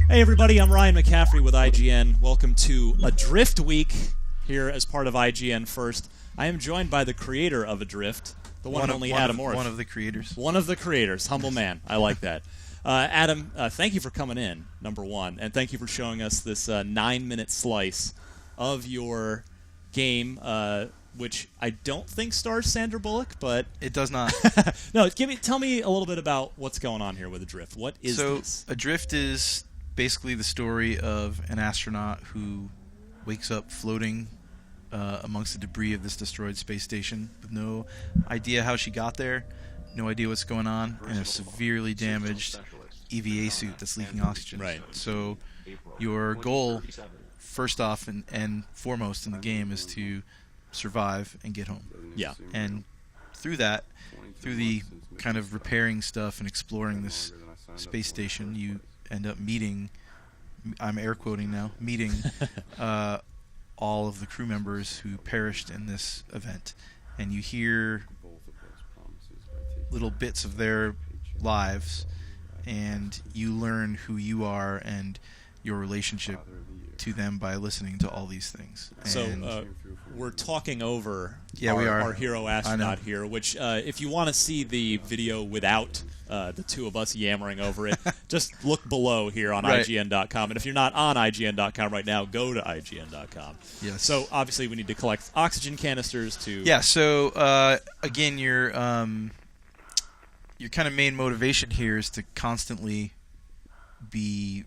Hey everybody, I'm Ryan McCaffrey with IGN. Welcome to Adrift Week here as part of IGN First. I am joined by the creator of Adrift, the one and only Adam Orth. One of the creators. One of the creators. Humble man. I like that. Adam, thank you for coming in, number one, and thank you for showing us this 9-minute slice of your game, which I don't think stars Sandra Bullock, but... It does not. No, tell me a little bit about what's going on here with Adrift. What is this? So, Adrift is basically the story of an astronaut who wakes up floating amongst the debris of this destroyed space station with no idea how she got there, no idea what's going on, and a severely damaged EVA suit that's leaking oxygen. Right. So your goal, first off and foremost in the game, is to survive and get home. Yeah. And through that, through the kind of repairing stuff and exploring this space station, you end up meeting, I'm air quoting now, meeting all of the crew members who perished in this event. And you hear little bits of their lives, and you learn who you are and your relationship to them by listening to all these things. So we're talking over we are. Our hero astronaut here, which if you want to see the video without the two of us yammering over it, just look below here on IGN.com. And if you're not on IGN.com right now, go to IGN.com. Yes. So obviously we need to collect oxygen canisters to... Yeah, so again, your kind of main motivation here is to constantly be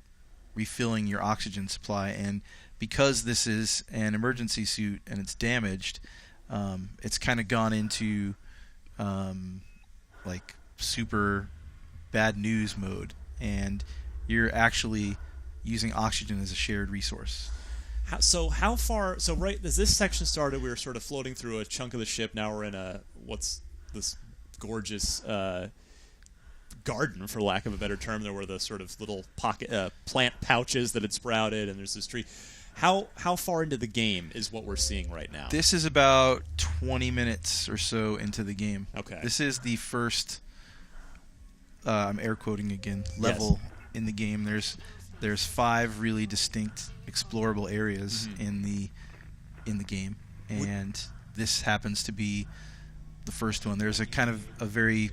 refilling your oxygen supply, and because this is an emergency suit and it's damaged, it's kind of gone into like super bad news mode, and you're actually using oxygen as a shared resource. How far? So right as this section started, we were sort of floating through a chunk of the ship. Now we're in what's this gorgeous garden, for lack of a better term. There were the sort of little pocket plant pouches that had sprouted, and there's this tree. How far into the game is what we're seeing right now? This is about 20 minutes or so into the game. Okay. This is the first, I'm air quoting again, level in the game. There's 5 really distinct explorable areas in the game, and this happens to be the first one. There's a kind of a very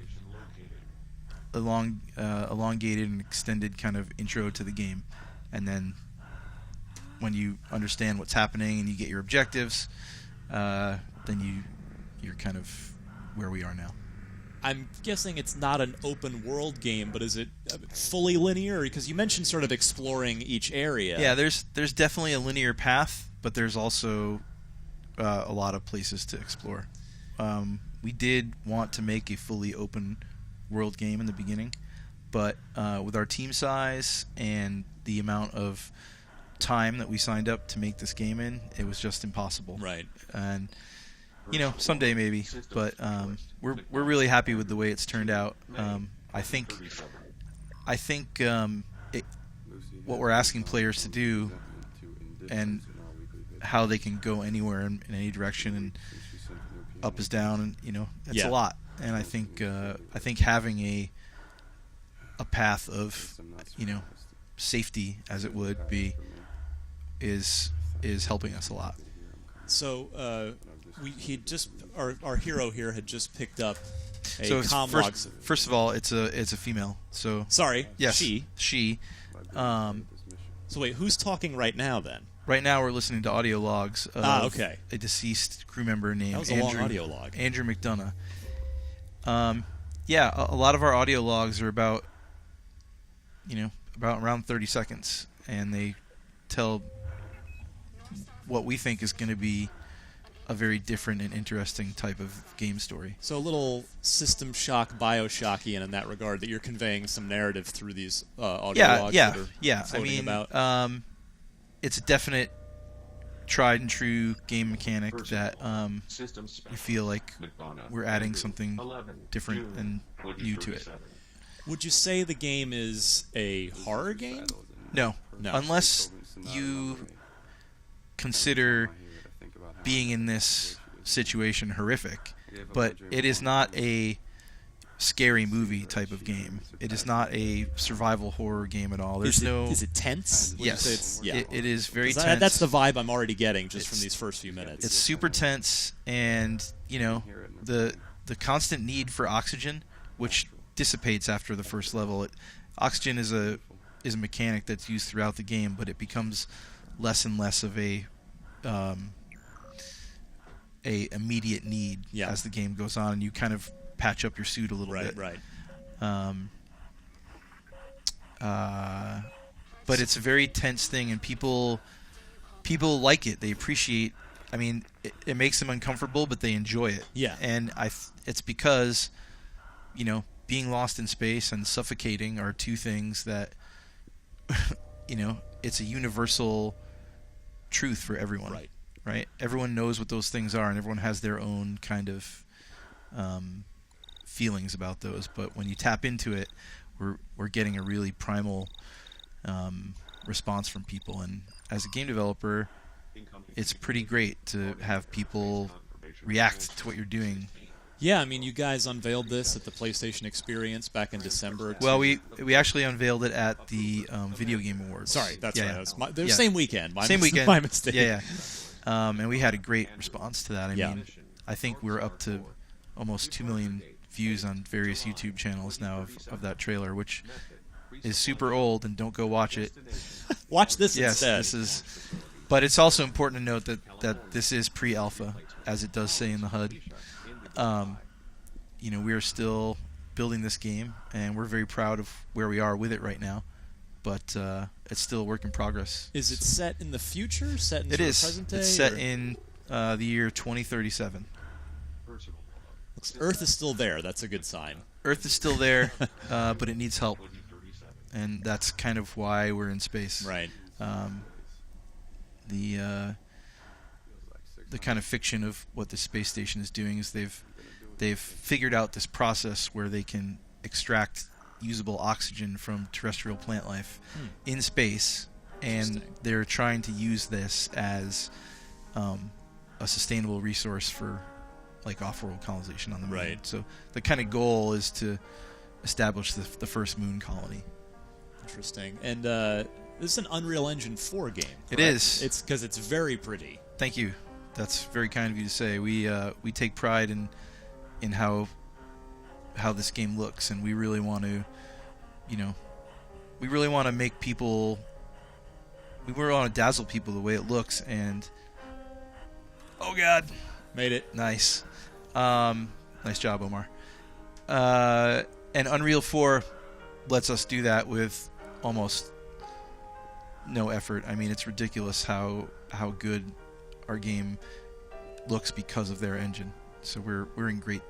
elongated and extended kind of intro to the game, and then when you understand what's happening and you get your objectives, then you're kind of where we are now. I'm guessing it's not an open world game, but is it fully linear? Because you mentioned sort of exploring each area. Yeah, there's definitely a linear path, but there's also a lot of places to explore. We did want to make a fully open world game in the beginning, but with our team size and the amount of time that we signed up to make this game in, it was just impossible. Right. And someday maybe, but we're really happy with the way it's turned out. I think what we're asking players to do and how they can go anywhere in any direction, and up is down, and it's a lot. And I think having a path of safety, as it would be, is helping us a lot. So our hero here had just picked up a first of all, it's a female. So sorry, yes, she. So wait, who's talking right now then? Right now we're listening to audio logs of a deceased crew member named that was a long audio log. Andrew McDonough. A lot of our audio logs are about around 30 seconds, and they tell what we think is going to be a very different and interesting type of game story. So a little System Shock, Bioshock-ian in that regard, that you're conveying some narrative through these audio logs that are floating about. It's a definite tried and true game mechanic that you feel like we're adding something different and new to it. Would you say the game is a horror game? No. Unless you consider being in this situation horrific, but it is not a scary movie type of game. It is not a survival horror game at all. Is it tense? Yes. It is very tense. That's the vibe I'm already getting just from these first few minutes. It's super tense, and the constant need for oxygen, which dissipates after the first level. Oxygen is a mechanic that's used throughout the game, but it becomes less and less of a immediate need as the game goes on, and you kind of patch up your suit a little bit. Right. But it's a very tense thing, and people like it. They appreciate. I mean, it makes them uncomfortable, but they enjoy it. Yeah. And it's because, being lost in space and suffocating are two things that, it's a universal truth for everyone. Right. Everyone knows what those things are, and everyone has their own kind of feelings about those. But when you tap into it, we're getting a really primal response from people. And as a game developer, it's pretty great to have people react to what you're doing. Yeah, I mean, you guys unveiled this at the PlayStation Experience back in December. Well, we actually unveiled it at the Video Game Awards. Sorry, that's right. It was same weekend. Weekend. My mistake. Yeah. And we had a great response to that. I mean, I think we're up to almost 2 million views on various YouTube channels now of that trailer, which is super old, and don't go watch it. Watch this instead. But it's also important to note that this is pre-alpha, as it does say in the HUD. We are still building this game, and we're very proud of where we are with it right now. But it's still a work in progress. Is it set in the future? Set in the present day? It's set in the year 2037. Earth is still there. That's a good sign. Earth is still there, but it needs help. And that's kind of why we're in space. Right. The kind of fiction of what the space station is doing is they've figured out this process where they can extract usable oxygen from terrestrial plant life in space, and they're trying to use this as a sustainable resource for off-world colonization on the moon. Right. So the kind of goal is to establish the first moon colony. Interesting. And this is an Unreal Engine 4 game. Correct? It is. It's because it's very pretty. Thank you. That's very kind of you to say. We take pride in how this game looks, and we really want to, make people. We really want to dazzle people the way it looks, and oh god, made it nice. Nice job, Omar. And Unreal 4 lets us do that with almost no effort. I mean, it's ridiculous how good our game looks because of their engine. So we're in great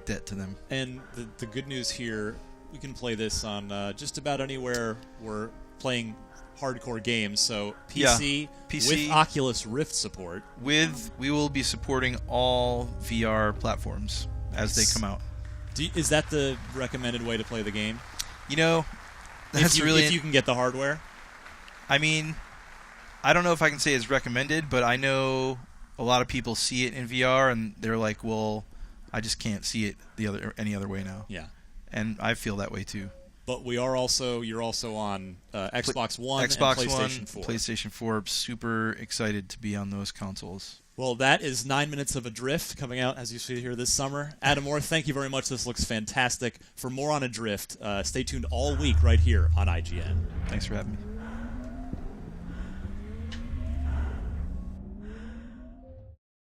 debt to them. And the good news here, we can play this on just about anywhere we're playing hardcore games. So PC with Oculus Rift support. We will be supporting all VR platforms as they come out. Is that the recommended way to play the game? That's if you can get the hardware. I mean, I don't know if I can say it's recommended, but I know a lot of people see it in VR and they're like, "Well, I just can't see it any other way now." Yeah. And I feel that way too. But you're also on Xbox One and PlayStation 4. PlayStation 4. Super excited to be on those consoles. Well, that is 9 Minutes of Adrift coming out, as you see here, this summer. Adam Orth, thank you very much. This looks fantastic. For more on Adrift, stay tuned all week right here on IGN. Thanks for having me.